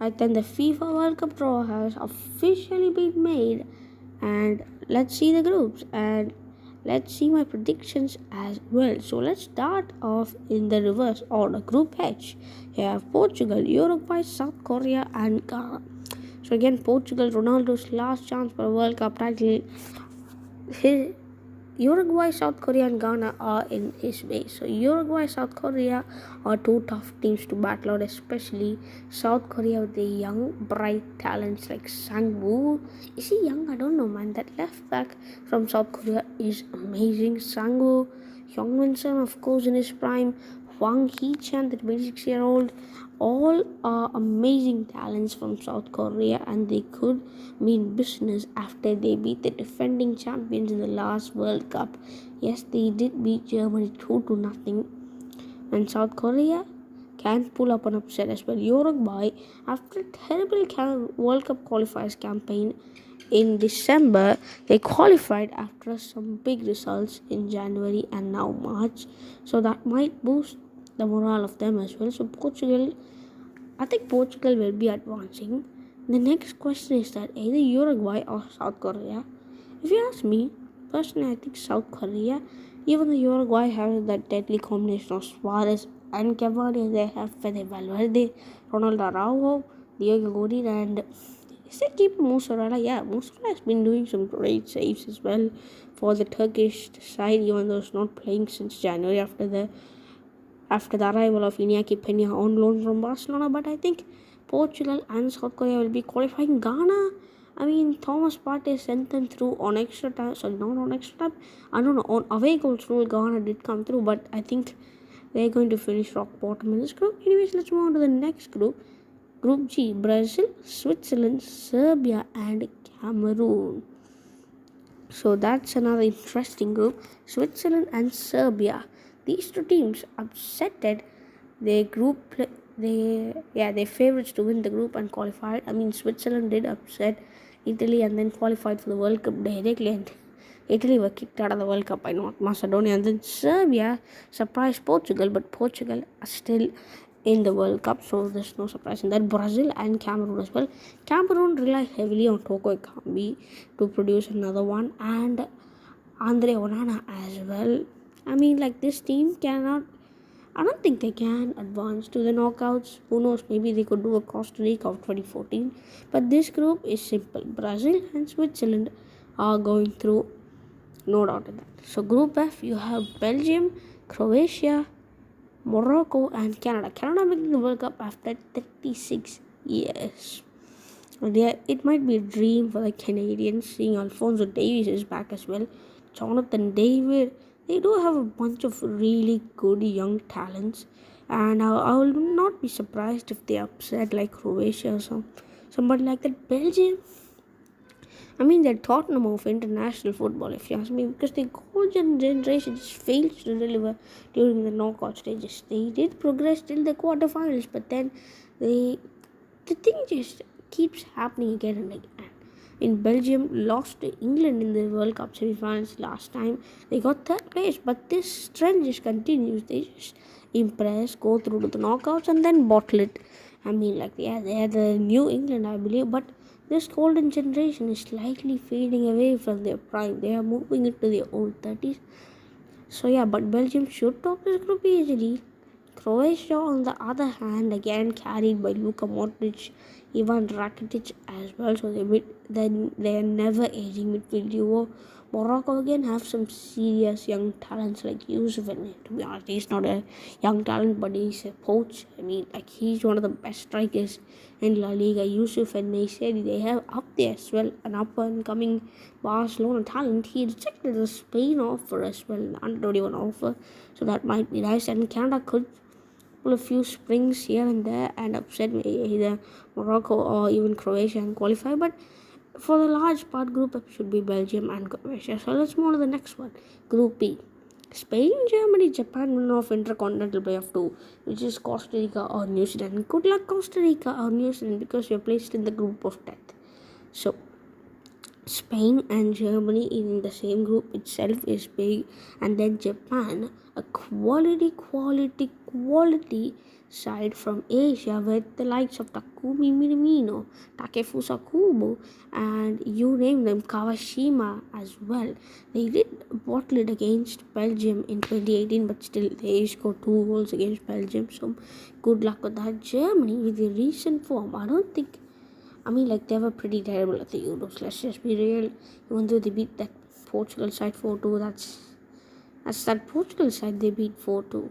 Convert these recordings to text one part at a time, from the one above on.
I think the FIFA World Cup draw has officially been made, and let's see the groups and let's see my predictions as well. So let's start off in the reverse order. Group H, you have Portugal, Uruguay, South Korea, and Ghana. So again, Portugal, Ronaldo's last chance for a World Cup title. Uruguay, South Korea, and Ghana are in his way. So Uruguay, South Korea are two tough teams to battle out, especially South Korea with the young, bright talents like Sang-woo. Is he young? I don't know, man. That left back from South Korea is amazing. Sang-woo, Hyung-min-sun, of course, in his prime. Hwang Hee-chan, the 26-year-old, all are amazing talents from South Korea, and they could mean business after they beat the defending champions in the last World Cup. Yes, they did beat Germany 2-0, and South Korea can pull up an upset as well. Uruguay, after a terrible World Cup qualifiers campaign in December, they qualified after some big results in January and now March, so that might boost the morale of them as well. So I think Portugal will be advancing. The next question is that either Uruguay or South Korea. If you ask me, personally, I think South Korea. Even though Uruguay has that deadly combination of Suarez and Cavani, they have Fede Valverde, Ronaldo Araujo, Diego Godin, and is it keeper Muslera? Yeah, Muslera has been doing some great saves as well for the Turkish side, even though it's not playing since January after the arrival of Iñaki Peña on loan from Barcelona. But I think Portugal and South Korea will be qualifying. Ghana, I mean, Thomas Partey sent them through on extra time. Sorry, not on extra time. I don't know. On away goals rule, Ghana did come through, but I think they're going to finish rock bottom in this group. Anyways, let's move on to the next group. Group G, Brazil, Switzerland, Serbia, and Cameroon. So that's another interesting group. Switzerland and Serbia. These two teams upsetted their group. Their favorites to win the group and qualified. I mean, Switzerland did upset Italy and then qualified for the World Cup directly, and Italy were kicked out of the World Cup by North Macedonia. And then Serbia surprised Portugal, but Portugal are still in the World Cup, so there's no surprise in that. Brazil and Cameroon as well. Cameroon rely heavily on Toko Ekambi to produce another one, and Andre Onana as well. I mean, like, this team I don't think they can advance to the knockouts. Who knows, maybe they could do a Costa Rica of 2014. But this group is simple. Brazil and Switzerland are going through, no doubt in that. So Group F, you have Belgium, Croatia, Morocco, and Canada. Canada making the World Cup after 36 years. Yeah, it might be a dream for the Canadians, seeing Alphonso Davies is back as well. Jonathan David. They do have a bunch of really good young talents, and I will not be surprised if they upset like Croatia or somebody like that. Belgium, I mean, they're Tottenham of international football, if you ask me, because the golden generation just fails to deliver during the knockout stages. They did progress till the quarterfinals, but then the thing just keeps happening again and again. In Belgium, lost to England in the World Cup semi-finals last time. They got third place, but this trend just continues. They just impress, go through to the knockouts, and then bottle it. I mean, like, yeah, they are the new England, I believe, but this golden generation is slightly fading away from their prime. They are moving into their old 30s. So yeah, but Belgium should top this group easily. Croatia, on the other hand, again carried by Luka Modric, Ivan Rakitic as well. So they are never aging midfield duo. Morocco again have some serious young talents like Yusuf, and to be honest, he's not a young talent, but he's a poach. I mean, like, he's one of the best strikers in La Liga. Yusuf and Messi, they have up there as well an up and coming Barcelona talent. He rejected the Spain offer as well, under 21 offer, so that might be nice. And Canada could pull a few springs here and there and upset either Morocco or even Croatia and qualify, but for the large part, Group F should be Belgium and Croatia. So let's move on to the next one. Group B. Spain, Germany, Japan win off Intercontinental Playoff 2, which is Costa Rica or New Zealand. Good luck, Costa Rica or New Zealand, because you're placed in the group of death. So Spain and Germany in the same group itself is big, and then Japan, a quality side from Asia with the likes of Takumi Minamino, Takefusa Kubo, and you name them, Kawashima as well. They did bottle it against Belgium in 2018, but still they scored 2 goals against Belgium. So good luck with that. Germany, with the recent form, they were pretty terrible at the Euros. Let's just be real. Even though they beat that Portugal side 4-2, that's that Portugal side they beat 4-2,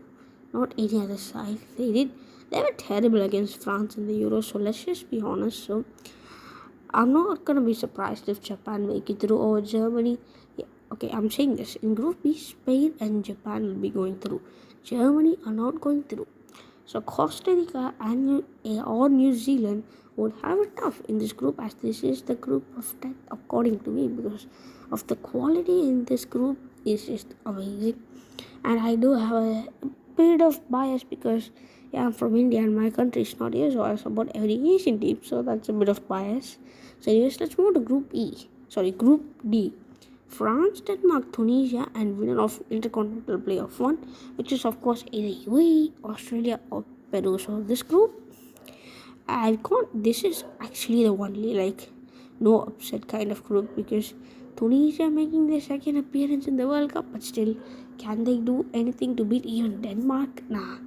not any other side. They were terrible against France in the Euros. So let's just be honest. So I'm not gonna be surprised if Japan make it through over Germany. Yeah, okay, I'm saying this in Group B, Spain and Japan will be going through. Germany are not going through. So Costa Rica and New Zealand would have it tough in this group, as this is the group of death according to me, because of the quality in this group is just amazing. And I do have a bit of bias because I'm from India and my country is not here, so I support every Asian team, so that's a bit of bias. So yes, let's move to Group D. France, Denmark, Tunisia, and winner of Intercontinental Playoff 1, which is of course either UAE, Australia, or Peru. So this group, this is actually the only no upset kind of group, because Tunisia making their second appearance in the World Cup, but still, can they do anything to beat even Denmark? Nah.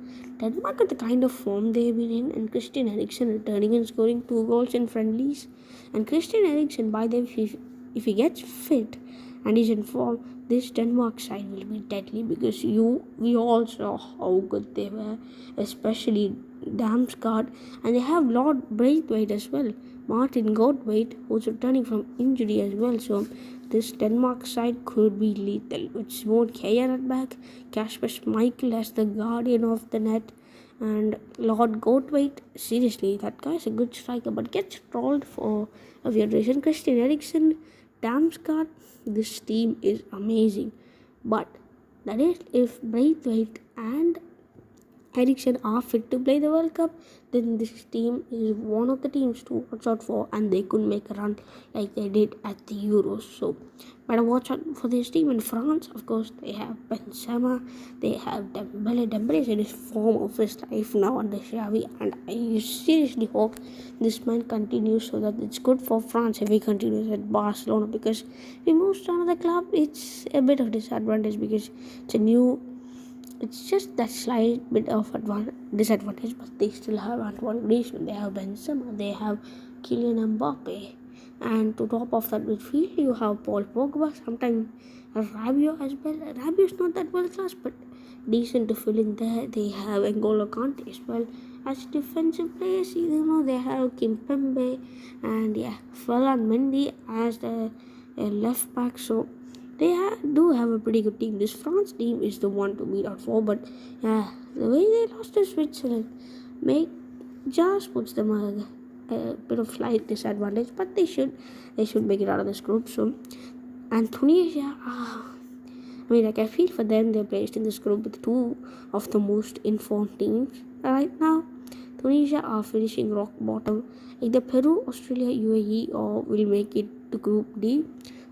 Denmark at the kind of form they've been in, and Christian Eriksen returning and scoring 2 goals in friendlies. And Christian Eriksen, by the way, if he gets fit and is in form, this Denmark side will be deadly, because we all saw how good they were, especially Damsgaard, and they have Lord Braithwaite as well, Martin Goldwaite, who's returning from injury as well. So this Denmark side could be lethal with Simon Kjær at back, Kasper Schmeichel as the guardian of the net, and Lord Goldwaite. Seriously, that guy's a good striker, but gets trolled for a weird reason. Christian Eriksen, Damsgaard, this team is amazing. But that is if Braithwaite and Eriksen are fit to play the World Cup, then this team is one of the teams to watch out for, and they could make a run like they did at the Euros. So better watch out for this team. In France, of course, they have Benzema, they have Dembele. Dembele is in his form of his life now under Xavi, and I seriously hope this man continues, so that it's good for France if he continues at Barcelona, because if he moves to another club, it's a bit of disadvantage, because it's just that slight bit of disadvantage, but they still have Antoine Griezmann, they have Benzema, they have Kylian Mbappe, and to top of that midfield, you have Paul Pogba, sometimes Rabiot as well. Rabiot is not that world class, but decent to fill in there. They have N'Golo Kante as well as defensive players. They have Kimpembe and Ferland Mendy as the left back. So they do have a pretty good team. This France team is the one to beat out for, but the way they lost to Switzerland just puts them a bit of slight disadvantage, but they should make it out of this group. So, and Tunisia, I feel for them. They're placed in this group with two of the most informed teams right now. Tunisia are finishing rock bottom. Either Peru, Australia, UAE, or will make it to Group D.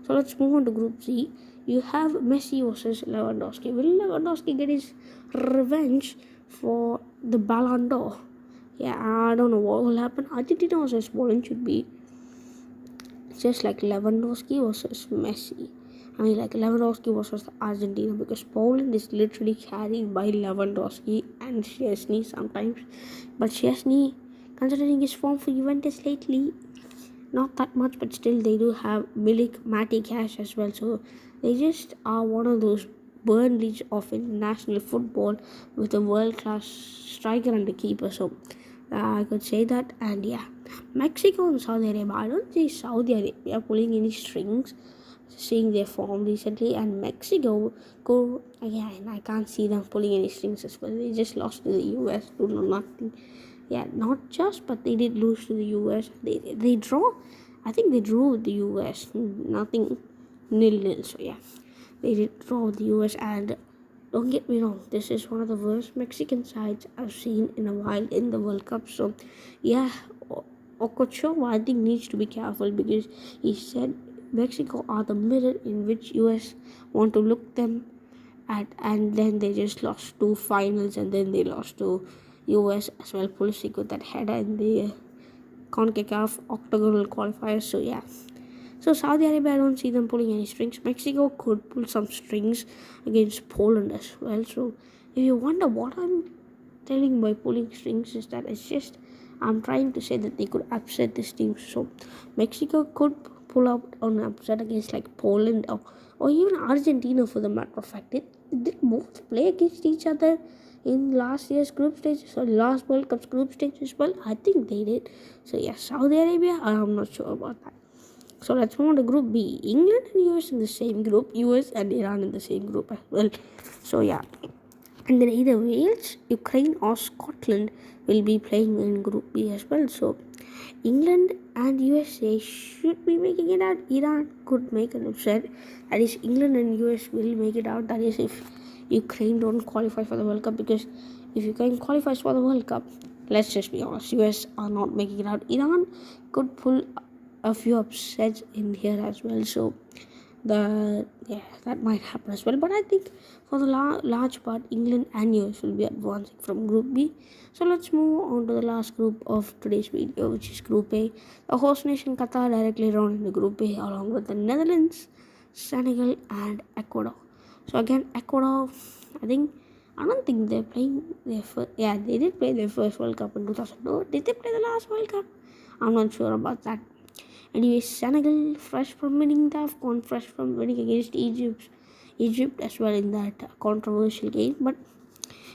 So let's move on to Group C. You have Messi versus Lewandowski. Will Lewandowski get his revenge for the Ballon d'Or? I don't know what will happen. Argentina versus Poland should be just like Lewandowski versus Messi. Lewandowski versus Argentina, because Poland is literally carried by Lewandowski and Szczesny sometimes. But Szczesny, considering his form for Juventus lately, not that much, but still they do have Matty Cash as well. So they just are one of those Burnleys of international football with a world-class striker and a keeper. So I could say that. And Mexico and Saudi Arabia. I don't see Saudi Arabia pulling any strings, seeing their form recently. And Mexico, I can't see them pulling any strings as well. They just lost to the US to nothing. Not just, but they did lose to the US. They draw. I think they drew with the US. Nothing, 0-0. So they did draw with the US. And don't get me wrong, this is one of the worst Mexican sides I've seen in a while in the World Cup. So Ochoa, I think, needs to be careful, because he said Mexico are the mirror in which US want to look them at, and then they just lost 2 finals, and then they lost to US as well pull secure that header in the CONCACAF octagonal qualifiers. So yeah. So Saudi Arabia, I don't see them pulling any strings. Mexico could pull some strings against Poland as well. So if you wonder what I'm telling by pulling strings, is that it's just I'm trying to say that they could upset this team. So Mexico could pull out on an upset against like Poland or even Argentina for the matter of fact. Did both play against each other in last year's group stages or last World Cup's group stages? Well, I think they did. So yeah, Saudi Arabia, I'm not sure about that. So let's move on to Group B. England and US in the same group, US and Iran in the same group as well. So yeah. And then either Wales, Ukraine or Scotland will be playing in Group B as well. So England and USA should be making it out. Iran could make an upset. That is, England and US will make it out. That is, if Ukraine don't qualify for the World Cup. Because if Ukraine qualifies for the World Cup, let's just be honest, US are not making it out. Iran could pull a few upsets in here as well. So that might happen as well. But I think for the large part, England and US will be advancing from Group B. So let's move on to the last group of today's video, which is Group A. The host nation Qatar directly round in the Group A along with the Netherlands, Senegal and Ecuador. So again, Ecuador, I don't think they're playing their first. Yeah, they did play their first World Cup in 2002. Did they play the last World Cup? I'm not sure about that. Anyway, Senegal, fresh from winning the AFCON, fresh from winning against Egypt as well in that controversial game. But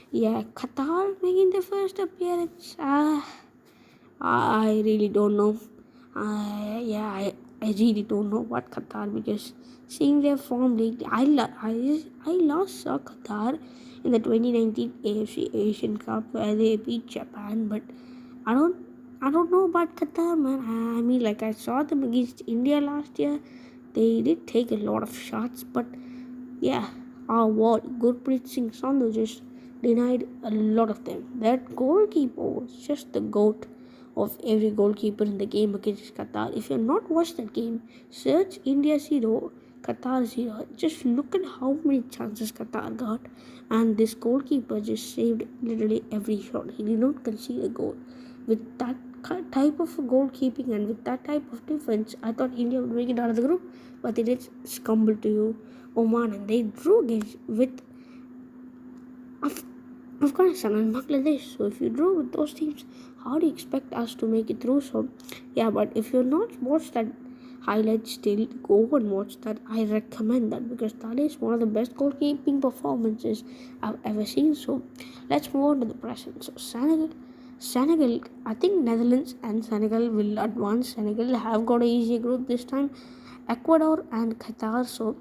yeah, Qatar making their first appearance. I really don't know. I really don't know what Qatar, because seeing their form lately, I last saw Qatar in the 2019 AFC Asian Cup where they beat Japan, but I don't know about Qatar, man. I mean, like, I saw them against India last year. They did take a lot of shots, but yeah, our wall, Gurpreet Singh Sandhu just denied a lot of them. That goalkeeper was just the GOAT of every goalkeeper in the game against Qatar. If you have not watched that game, search India 0, Qatar 0. Just look at how many chances Qatar got, and this goalkeeper just saved literally every shot. He did not concede a goal. With that type of goalkeeping and with that type of defense, I thought India would make it out of the group, but they did scumble to Oman and they drew against with Afghanistan and Bangladesh. So if you drew with those teams, how do you expect us to make it through? So yeah, but if you're not watched that highlight still, go and watch that. I recommend that because that is one of the best goalkeeping performances I've ever seen. So let's move on to the present. So Senegal, I think Netherlands and Senegal will advance. Senegal have got an easier group this time. Ecuador and Qatar. So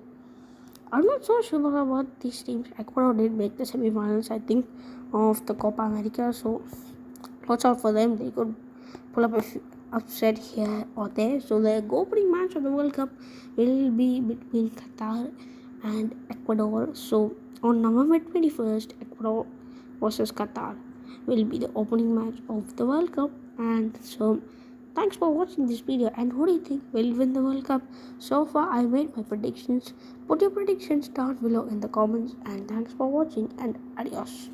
I'm not so sure about these teams. Ecuador did make the semi-finals, I think, of the Copa America. So watch out for them. They could pull up a upset here or there. So the opening match of the World Cup will be between Qatar and Ecuador. So on November 21st, Ecuador versus Qatar will be the opening match of the World Cup. And so thanks for watching this video, and who do you think will win the World Cup? So far I made my predictions. Put your predictions down below in the comments, and thanks for watching, and adios.